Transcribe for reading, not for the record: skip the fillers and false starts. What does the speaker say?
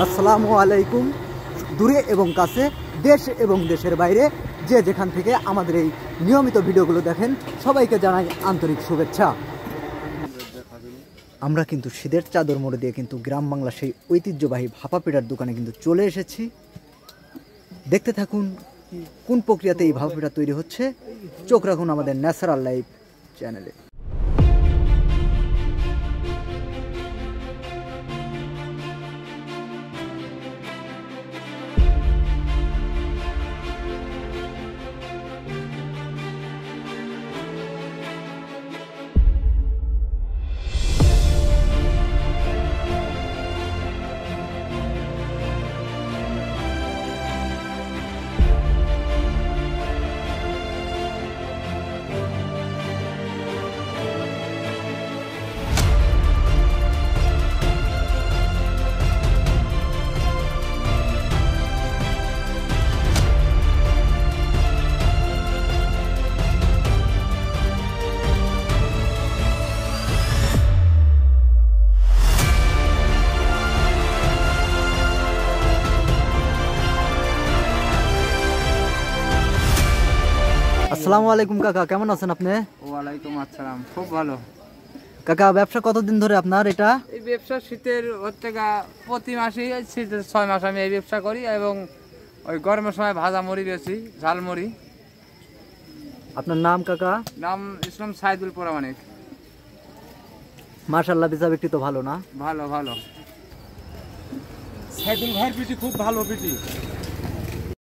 আসসালামু আলাইকুম। দূরে এবং কাছে, দেশ এবং দেশের বাইরে যে যেখান থেকে আমাদের এই নিয়মিত ভিডিওগুলো দেখেন, সবাইকে জানাই আন্তরিক শুভেচ্ছা। আমরা কিন্তু শীতের চাদর মোড়ে দিয়ে কিন্তু গ্রাম বাংলা সেই ঐতিহ্যবাহী ভাপা পিঠার দোকানে কিন্তু চলে এসেছি। দেখতে থাকুন কোন প্রক্রিয়াতে এই ভাপা পিঠা তৈরি হচ্ছে। চোখ রাখুন আমাদের ন্যাচারাল লাইফ চ্যানেলে। আসসালামু আলাইকুম কাকা, কেমন আছেন আপনি? ওয়ালাইকুম আসসালাম, খুব ভালো। কাকা, ব্যবসা কতদিন ধরে আপনার এটা? এই ব্যবসা শীতের হচ্ছে প্রতি মাসেই, শীতের 6 মাস আমি এই ব্যবসা করি, এবং ওই গরমের সময় ভাজা মুড়ি বেশি, ঝাল মুড়ি। আপনার নাম কাকা? নাম ইসলাম সাইদুল পরামানিক। মাশাআল্লাহ, বেচা বিক্রি তো ভালো না? ভালো ভালো। সাইদুল ভাইয়ের পিঠি খুব ভালো পিঠি।